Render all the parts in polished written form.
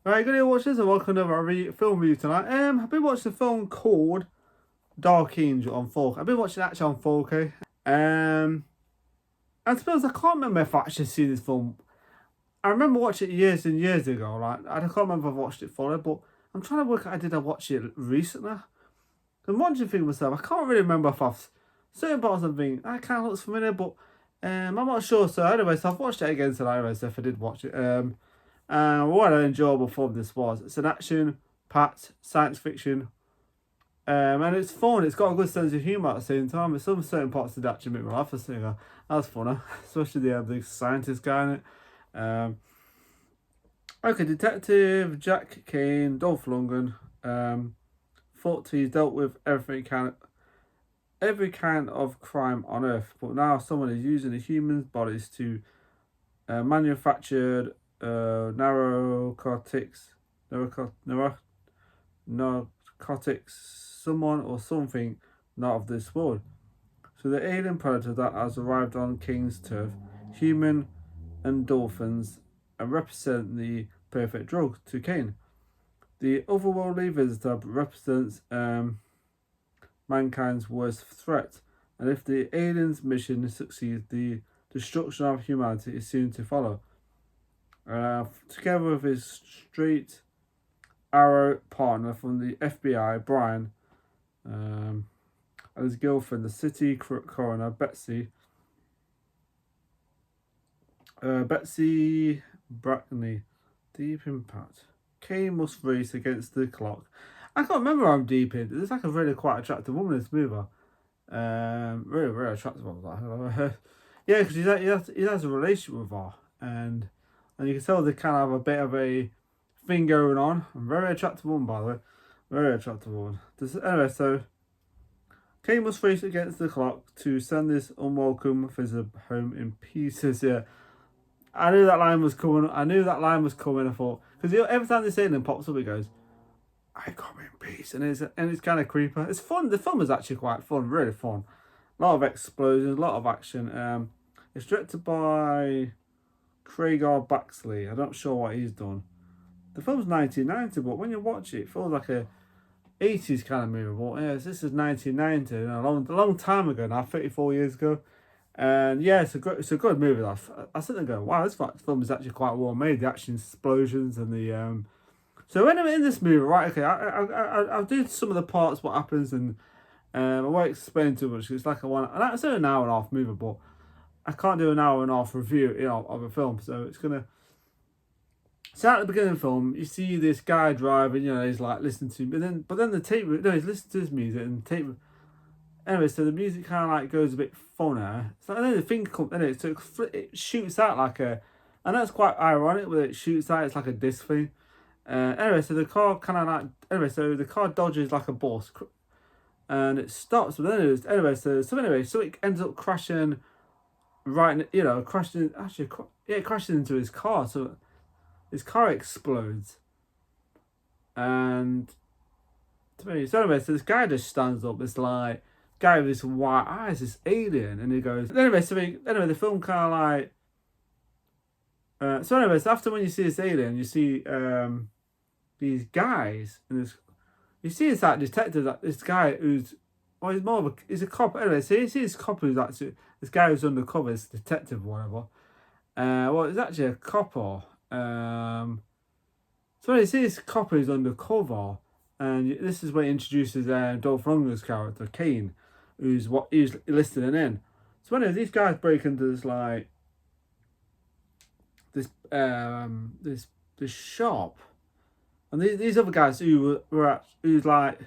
Right, good to watch this and welcome to another film review tonight. I've been watching a film called Dark Angel on 4K. I've been watching it actually on 4K. And to be honest, I can't remember if I actually seen this film. I remember watching it years and years ago, right? I can't remember if I've watched it fully, but I'm trying to work out did I watch it recently. I'm watching things myself. I can't really remember if I've certain parts of the thing that kind of looks familiar, but I'm not sure. So anyway, so I've watched it again tonight. Anyway, so if I did watch it, what an enjoyable film this was. It's an action-packed science fiction, and it's fun. It's got a good sense of humour at the same time. There's some certain parts of the action make me laugh. That's funny, especially the scientist guy in it. Okay, Detective Jack Kane, Dolph Lundgren, thought he's dealt with every kind of crime on Earth, but now someone is using the human bodies to manufacture narcotics, someone or something not of this world. So the alien predator that has arrived on Kane's turf, human and dolphins, and represent the perfect drug to Kane. The otherworldly visitor represents mankind's worst threat, and if the alien's mission succeeds, the destruction of humanity is soon to follow. Together with his straight arrow partner from the FBI, Brian, and his girlfriend, the city coroner, Betsy Brackney. Deep impact. Kane must race against the clock. I can't remember how deep in. There's like a really quite attractive woman in this movie. Really, really attractive one. Yeah, because he has a relationship with her, and you can tell they kind of have a bit of a thing going on. Very attractive one, by the way. Very attractive one. Anyway, so Kane must race against the clock to send this unwelcome visitor home in pieces. Yeah, I knew that line was coming. I thought, because every time this alien pops up, it goes, "I come in peace," and it's kind of creepy. It's fun. The film is actually quite fun, really fun. A lot of explosions, a lot of action. It's directed by Craig R. Baxley. I'm not sure what he's done. The film's 1990, but when you watch it, it feels like a 80s kind of movie. But yeah, this is 1990, a long time ago now, 34 years ago. And yeah, it's a good movie. I sit there going, wow, this film is actually quite well made. The action explosions and the So anyway, in this movie, right? Okay, I'll do some of the parts, what happens, and I won't explain too much. It's like it's only an hour and a half movie, but I can't do an hour and a half review, of a film. So it's gonna. So at the beginning of the film, you see this guy driving. He's like listening to, but then the tape. No, he's listening to his music and the tape. Anyway, so the music kind of like goes a bit funner. So then the thing comes, so it shoots out like a, and that's quite ironic. Where it shoots out, it's like a disc thing. Anyway, so the car kind of like, so the car dodges like a bus, and it stops. But then so it ends up crashing, crashing into his car. So his car explodes, and so this guy just stands up. This like guy with this white eyes, this alien, and he goes. The film kind of like. So after when you see this alien, you see these guys and this. You see this like detective, that this guy who's, he's a cop. Anyway, so you see this cop who's actually this guy who's undercover, this detective or whatever. It's actually a cop or. So you see this cop who's undercover, and this is where he introduces Dolph Lundgren's character Kane. who's listening in. So anyway, these guys break into this like this shop, and these other guys who's like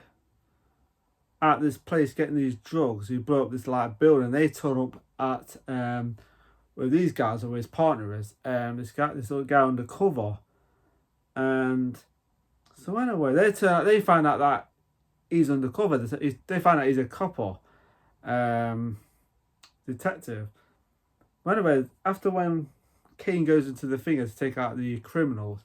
at this place getting these drugs, who blew up this like building. They turn up at where these guys are, where his partner is, this little guy undercover, and so anyway, they find out that he's undercover. They find out he's a copper, detective. But anyway, after when Kane goes into the finger to take out the criminals,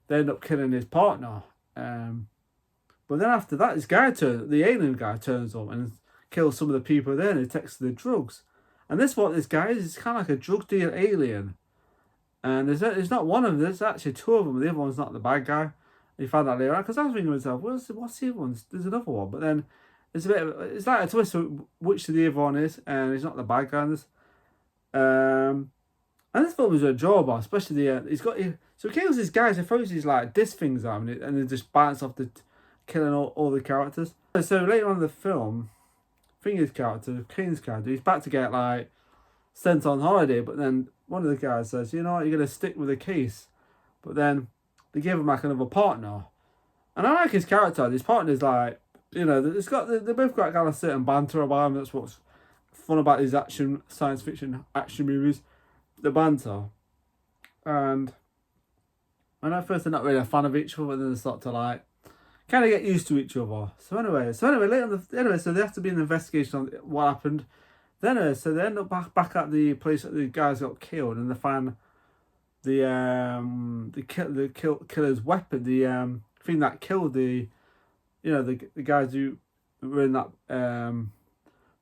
they end up killing his partner. But then after that, the alien guy turns up and kills some of the people there, and he takes the drugs. And this guy is. It's kind of like a drug dealer alien. And there's not one of them. There's actually two of them. The other one's not the bad guy. You find out later on, because I was thinking to myself, what's the other one? There's another one, but then it's it's like a twist of which the other one is, and he's not the bad guy in this. And this film was a enjoyable, especially so he kills these guys. He throws these like disc things at him, and it just bites off killing all the characters. So later on in the film, Kane's character, he's about to get like sent on holiday, but then one of the guys says, you know what, you're gonna stick with the case. But then they give him like another partner, and I like his character. His partner's like, you know, they both got kind of certain banter about him. That's what's fun about these science fiction action movies, the banter. And at first they're not really a fan of each other, but then they start to like kind of get used to each other. So anyway, later on so they have to be an investigation on what happened. Then so they end up back at the place that the guys got killed, and they find the killer's weapon, the thing that killed the guys who were in that.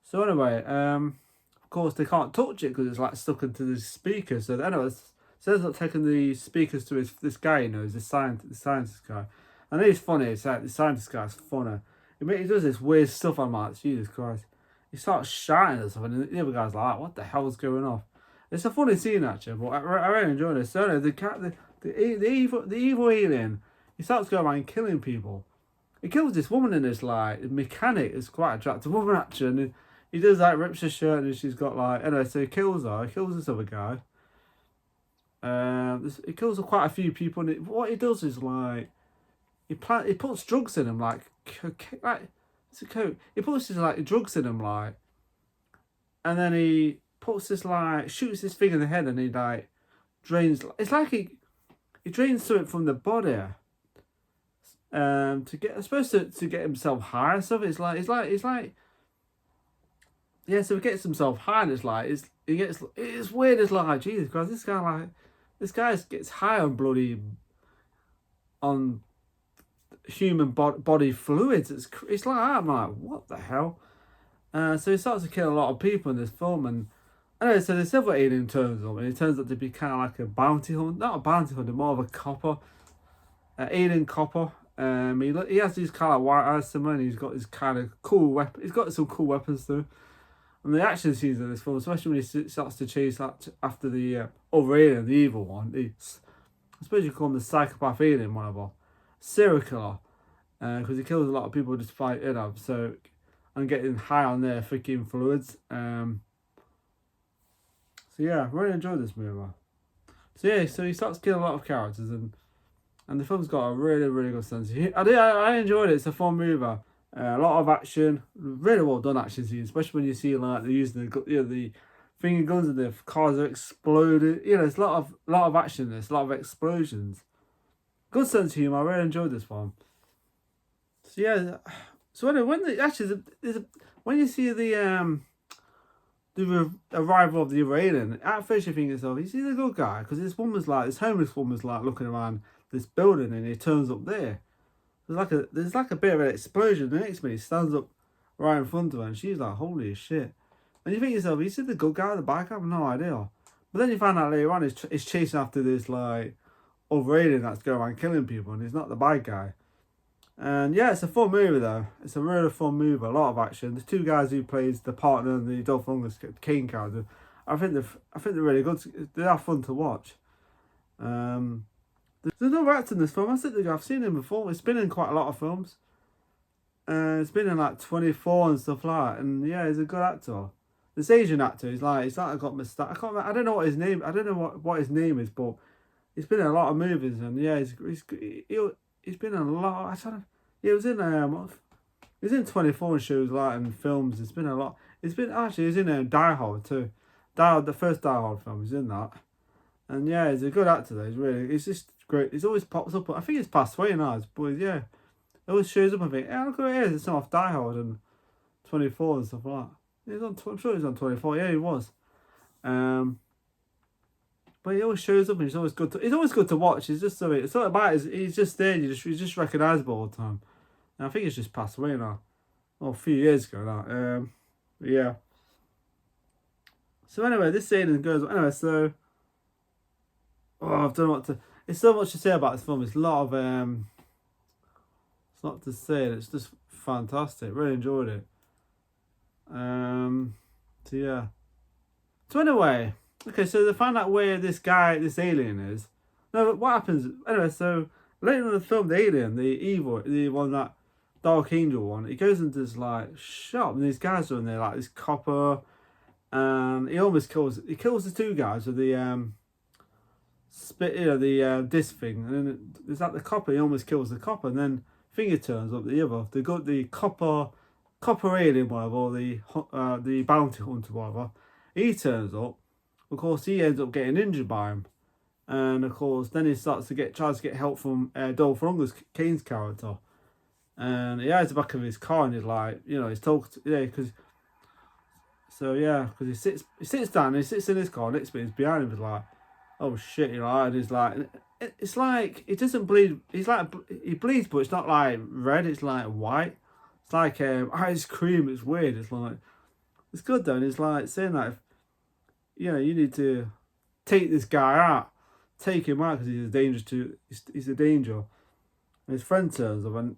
So anyway, of course they can't touch it because it's like stuck into the speaker. So anyway, so they're taking the speakers to this guy, the scientist guy, and he's funny. It's like the scientist guy's funny. He does this weird stuff. I'm like, Jesus Christ. He starts shouting at something, and the other guy's like, what the hell's going on? It's a funny scene actually, but I really enjoyed it. So the evil alien, he starts going around killing people. He kills this woman in this like mechanic. It's quite attractive woman actually. And he does like rips her shirt, and she's got like anyway. So he kills her. He kills this other guy. He kills quite a few people. And what he does is like he puts drugs in him like it's a coke. He puts his like drugs in him like, and then he puts this like shoots this thing in the head, and he like drains. It's like he drains something from the body. To get himself high and stuff. It's like yeah. So he gets himself high, and it's weird. It's like Jesus Christ. This guy gets high on on human body fluids. It's like that. I'm like, what the hell? So he starts to kill a lot of people in this film, and anyway, so the silver alien turns up, and he turns out to be kind of like a bounty hunter, not a bounty hunter, more of a copper, alien copper. He has these kind of white eyes, and he's got his kind of cool weapon. He's got some cool weapons too. And the action scenes in this film, especially when he starts to chase after the other alien, the evil one. I suppose you call him the psychopath alien, whatever, serial killer, because he kills a lot of people just fight it up. So and getting high on their freaking fluids. So yeah, really enjoyed this movie. So he starts killing a lot of characters, and the film's got a really, really good sense. I enjoyed it. It's a fun movie. A lot of action, really well done action scenes, especially when you see like they're using the finger guns and the cars are exploding. There's a lot of action. There's a lot of explosions. Good sense of humour. I really enjoyed this one. So yeah. So when you see the arrival of the other alien, at first you think to yourself, is he the good guy? Because this homeless woman's like looking around this building, and he turns up there. There's like a bit of an explosion. The next minute he stands up right in front of her, and she's like, holy shit. And you think to yourself, is he the good guy or the bad guy? I have no idea. But then you find out later on he's chasing after this like other alien that's going around killing people, and he's not the bad guy. And yeah, it's a fun movie though. It's a really fun movie, a lot of action. The two guys who plays the partner and the Dolph Lundgren Kane character, I think they're really good. They are fun to watch. There's another actor in this film. I've seen him before. He's been in quite a lot of films. It's been in like 24 and stuff like that. And yeah, he's a good actor. This Asian actor, he's like got moustache. I can't. I don't know what his name. I don't know what his name is, but he's been in a lot of movies, and yeah, he's been in a lot. I don't know. He was in he's in 24 shows like and films. It's been a lot. It's been actually he's in Die Hard too. Die Hard, the first Die Hard film. He's in that, and yeah, he's a good actor. Though. He's just great. He's always pops up. I think he's passed away now, but yeah, it always shows up. I think, yeah, look who it is. It's off Die Hard and 24 and stuff like that. He's on. I'm sure he's on 24. Yeah, he was. But he always shows up and he's always good. He's always good to watch. He's just so. It's not about. He's just there. He's just recognisable all the time. And I think he's just passed away now. Oh, a few years ago now. Yeah. So anyway, this scene goes. Anyway, so. Oh, I don't know what to. It's so much to say about this film. It's a lot of. It's not to say. It's just fantastic. Really enjoyed it. So yeah. So anyway, okay. So they find out where this alien is. No, but what happens? Anyway, so later in the film, the alien, the evil, the one that Dark Angel one, he goes into this like shop, and these guys are in there like this copper, and he almost kills. He kills the two guys with the the disc thing, and then there's like the copper. He almost kills the copper, and then finger turns up the other. They got the copper alien, whatever, or the bounty hunter, whatever. He turns up. Of course, he ends up getting injured by him, and of course, then he tries to get help from Dolph Lundgren's Kane's character, and he has the back of his car, and he's like, he's talking, because he sits down, and he sits in his car next to me, he's behind him, he's like, oh shit, and he's like, it's like he doesn't bleed. He's like he bleeds, but it's not like red. It's like white. It's like ice cream. It's weird. It's like it's good though. And it's like saying that you need to take this guy out, take him out because he's a danger to. He's a danger. And his friend turns up, and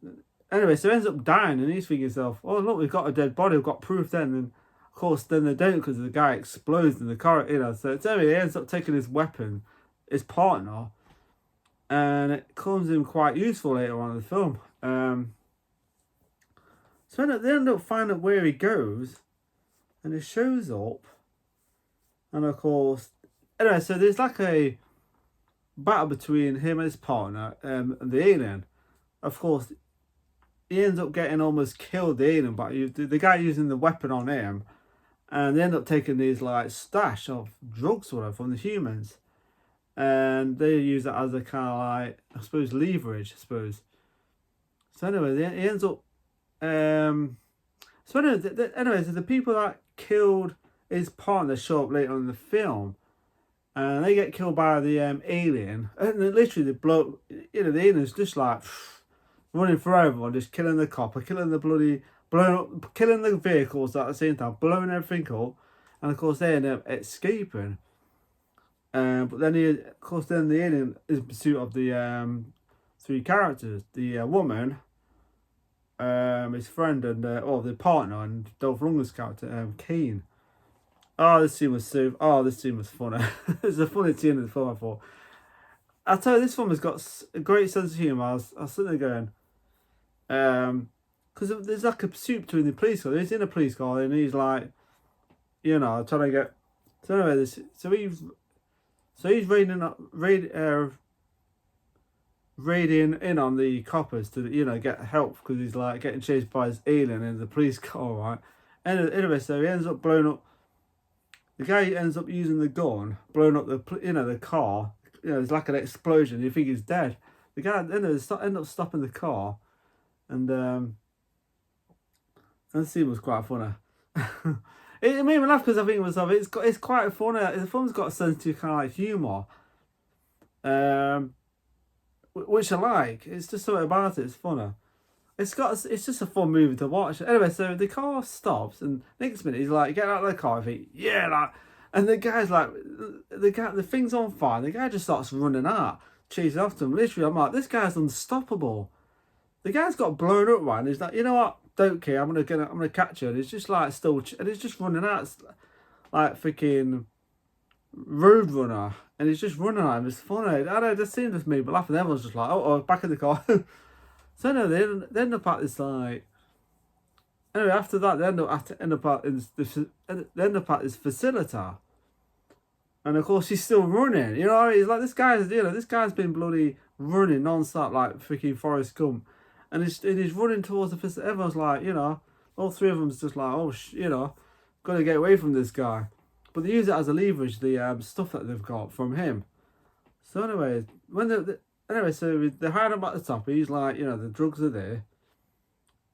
anyway, so he ends up dying, and he's thinking himself, oh look, we've got a dead body. We've got proof then. And of course, then they don't because the guy explodes in the car. So anyway, he ends up taking his weapon, his partner. And it comes in quite useful later on in the film. So they end up finding where he goes, and he shows up, and of course, anyway, so there's like a battle between him and his partner and the alien. Of course, he ends up getting almost killed, the alien, but the guy using the weapon on him, and they end up taking these like stash of drugs or whatever from the humans. And they use it as a kind of like, I suppose, leverage, I suppose. So anyway, he ends up. So anyway, so the people that killed his partner show up later in the film, and they get killed by the alien. And then literally, the alien's just like running for everyone, just killing the copper, killing the blowing up, killing the vehicles at the same time, blowing everything up, and of course they end up escaping. But then the alien is in pursuit of the three characters: the woman, his friend, and the partner, and Dolph Lundgren's character, Kane. This scene was funny. It's a funny scene in the film. I thought. I tell you, this film has got a great sense of humour. I was sitting there going, because there's like a pursuit between the police car. He's in a police car, and he's like, trying to get. So anyway, he's raiding in on the coppers to get help because he's like getting chased by his alien in the police car, right? And anyway, so he ends up blowing up. The guy ends up using the gun, blowing up the car. There's like an explosion. You think he's dead. The guy ends up stopping the car, and the scene was quite funny. It made me laugh because I think it's quite funny. The film's got a sensitive kind of like humour, which I like. It's just something about it. It's funny. It's just a fun movie to watch. Anyway, so the car stops, and next minute he's like, "Get out of the car!" I think, "Yeah," like, and the guy's like, the thing's on fire. The guy just starts running out, chasing after him. Literally, I'm like, this guy's unstoppable. The guy's got blown up, right? And he's like, you know what? Don't care. I'm gonna catch her. And he's just like and he's just running out, like freaking Roadrunner, and he's just running at him. It's funny. I don't know. This scene just made me laugh, and everyone's just like, oh, back in the car. So no, they end up at this like Anyway, after that, they end up at his facility, and of course he's still running. You know, he's like this guy's been bloody running non-stop like freaking Forrest Gump, and he's running towards the facility. Everyone's like, you know, all three of them's just like, oh, you know, gotta get away from this guy. But they use it as a leverage, the stuff that they've got from him. So anyway, so they hide him at the top. He's like, you know, the drugs are there.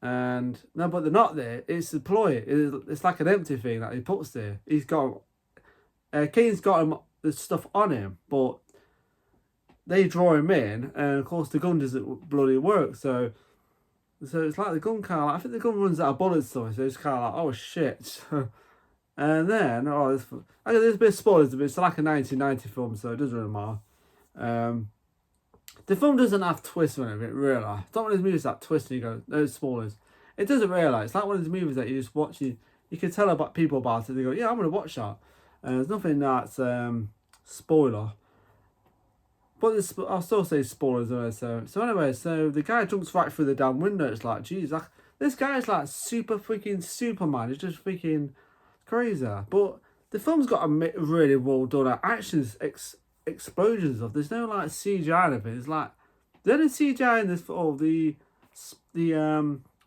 And no, but they're not there. It's the ploy. It's like an empty thing that he puts there. He's got Kane's got him the stuff on him, but they draw him in, and of course the gun doesn't bloody work. So it's like the gun kind of. I think the gun runs out of bullets, so it's kind of like, oh shit. And then there's a bit of spoilers, but it's like a 1990 film, so it doesn't really matter. The film doesn't have twists in it, really. It's not one of those movies that twist and you go, no spoilers. It doesn't really. It's like one of those movies that you just watch, you can tell about people about it, they go, yeah, I'm going to watch that. There's nothing that's spoiler. But I'll still say spoilers anyway. So anyway, so the guy jumps right through the damn window. It's like, geez, this guy's like super freaking Superman. It's just freaking crazy. But the film's got a really well done actions, explosions of. There's no like CGI of it. It's like the only CGI in this for the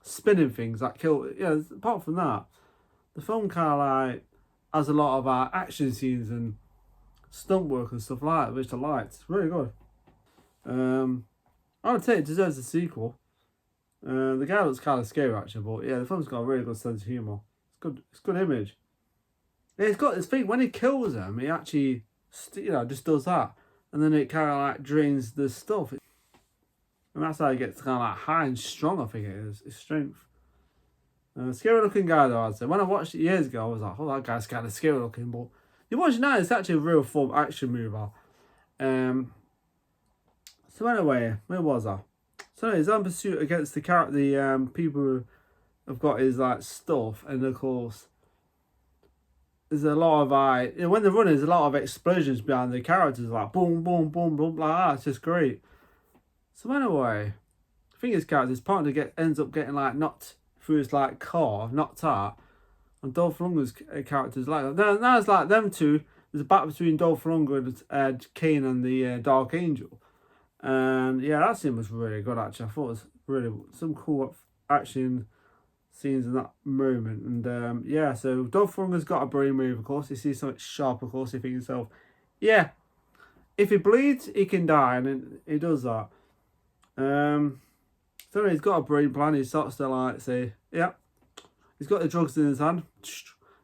spinning things that kill. Yeah, apart from that, the film kind of like has a lot of action scenes and stunt work and stuff like that, which I liked. It's really good. I would say it deserves a sequel. The guy looks kind of scary actually, but yeah, the film's got a really good sense of humour. It's good. It's good image. Yeah, it's got this thing when he kills him, he actually just does that, and then it kind of like drains the stuff, and that's how he gets kind of like high and strong. I think it is his strength. Scary looking guy though, I'd say. When I watched it years ago, I was like, oh, that guy's kind of scary looking, but you watch it now, it's actually a real fun action movie. So anyway, where was I? So he's on pursuit against the people who have got his like stuff, and of course there's a lot of when they're running, there's a lot of explosions behind the characters, like boom, boom, boom, boom, like that. It's just great. So anyway, I think his partner ends up getting like knocked through his like car, knocked out, and Dolph Lundgren's character's like that. Now it's like them two. There's a battle between Dolph Lundgren and Kane and the Dark Angel, and yeah, that scene was really good actually. I thought it was really some cool action scenes in that moment, and yeah, so Dolph Lundgren's got a brainwave, of course. He sees something sharp, of course. He thinks himself, yeah, if he bleeds, he can die, and then he does that. So he's got a brain plan. He starts to like say, yeah, he's got the drugs in his hand,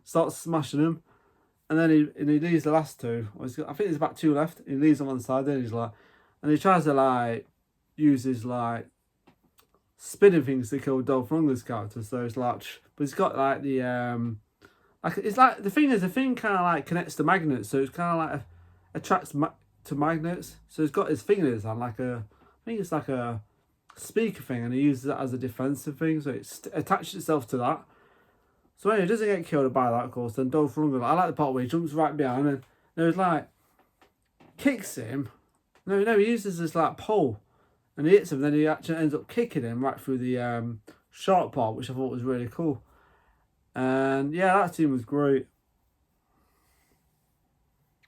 starts smashing them, and then he leaves the last two. I think there's about two left. He leaves them on the side. Then he's like, and he tries to like use his like spinning things to kill Dolph Lundgren's character. So it's like, but it's got like the like it's like the thing kind of like connects to magnets. So it's kind of like attracts to magnets. So he's got his fingers on like I think it's like a speaker thing, and he uses it as a defensive thing. So it attaches itself to that. So anyway, he doesn't get killed by that, of course. Then Dolph Lundgren, I like the part where he jumps right behind and there's like kicks him. No, he uses this like pole. And he hits him, then he actually ends up kicking him right through the sharp part, which I thought was really cool. And yeah, that scene was great.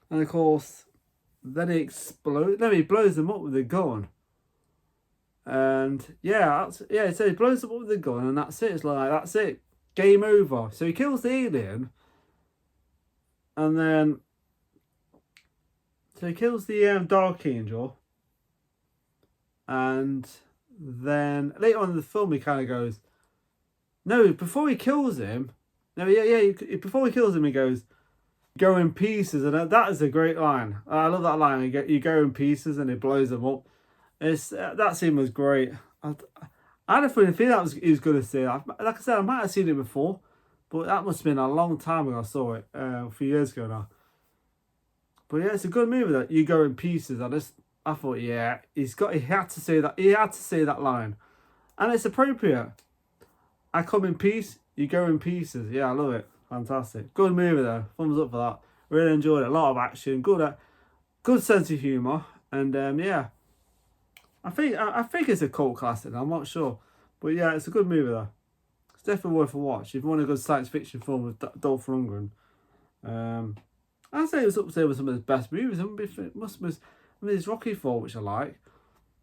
And of course, then he explodes. No, he blows them up with a gun. And yeah, so he blows them up with a gun, and that's it. It's like, that's it. Game over. So he kills the alien. And then, so he kills the Dark Angel. And then later on in the film, he kind of goes, no, before he kills him, before he kills him, he goes, go in pieces. And that is a great line. I love that line. You go in pieces, and he blows them up. That scene was great. I had a feeling that he was going to say that. Like I said, I might have seen it before, but that must have been a long time ago I saw it, a few years ago now. But yeah, it's a good movie that you go in pieces. I thought, yeah, he had to say that. He had to say that line. And it's appropriate. I come in peace, you go in pieces. Yeah, I love it. Fantastic. Good movie though. Thumbs up for that. Really enjoyed it. A lot of action. Good sense of humour. And yeah. I think it's a cult classic. I'm not sure. But yeah, it's a good movie though. It's definitely worth a watch if you want a good science fiction film with Dolph Lundgren. I'd say it's up there with some of his best movies. It must be. There's Rocky 4, which I like.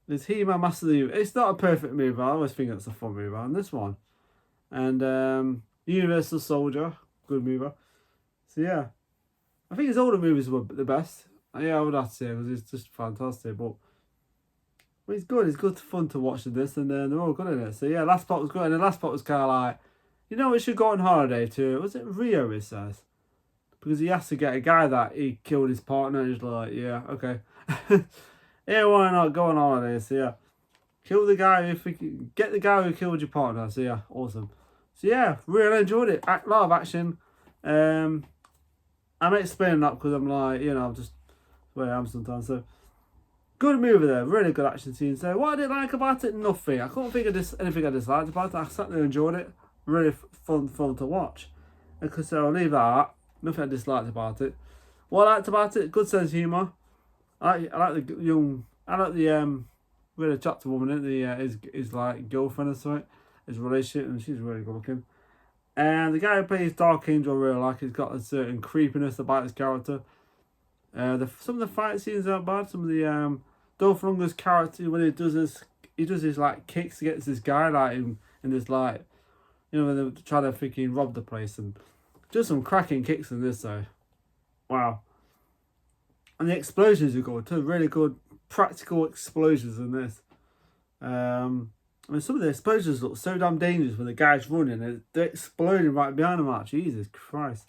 There's He-Man Master of the Universe. It's not a perfect movie. I always think it's a fun movie. And this one. And Universal Soldier. Good movie. So yeah. I think his older movies were the best. Yeah, I would have to say, because it's just fantastic. But he's good. It's good fun to watch this. And they're all good in it. So yeah, Last Part was good. And the Last Part was kind of like, you know, we should go on holiday to, was it Rio, it says? Because he has to get a guy that he killed his partner. And he's like, yeah, okay. Yeah, why not? Go on holiday. So yeah, kill the guy get the guy who killed your partner. So yeah, awesome. So yeah, really enjoyed it. A lot of action. I'm explaining that because I'm like, you know, I'm just where I am sometimes. So good movie there, really good action scene. So what I didn't like about it, nothing. I couldn't think of anything I disliked about it. I sat there and enjoyed it. Really fun to watch. Because so I'll leave that out. Nothing I disliked about it. What I liked about it, good sense of humour. I like the really attractive woman in his like girlfriend or something, his relationship, and she's really good looking. And the guy who plays Dark Angel, I really like. He's got a certain creepiness about his character. Some of the fight scenes aren't bad. Some of the Dolph Lundgren's character when he does his like kicks against this guy like in this like, you know, when they're trying to freaking rob the place, and just some cracking kicks in this though. Wow. And the explosions are good too. Really good practical explosions in this. I mean, some of the explosions look so damn dangerous when the guy's running and they're exploding right behind him. Like, Jesus Christ.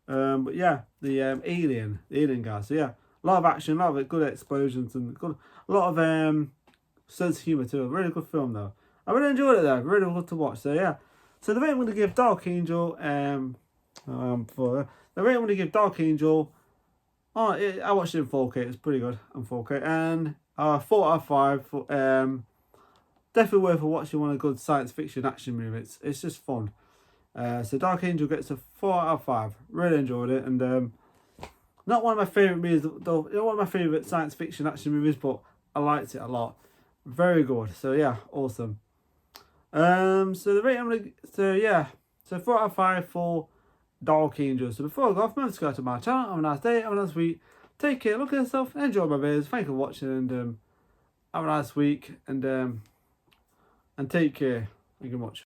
But yeah, the alien guy. So yeah, a lot of action, a lot of good explosions, and a lot of sense of humour too. A really good film though. I really enjoyed it though. Really good to watch. So yeah. So the rate I'm going to give Dark Angel, the rate I'm going to give Dark Angel. Oh, I watched it in 4K. It's pretty good on 4K, and 4 out of 5. Definitely worth a watch. You want a good science fiction action movie. It's just fun. So Dark Angel gets a 4 out of 5. Really enjoyed it, and not one of my favourite movies, though. Not one of my favourite science fiction action movies, but I liked it a lot. Very good. So yeah, awesome. So the rate I'm gonna, so 4 out of 5 for Dark Angel. So before I go off, remember to subscribe to my channel. Have a nice day, have a nice week. Take care, look at yourself, enjoy my videos. Thank you for watching, and have a nice week, and take care. Thank you much.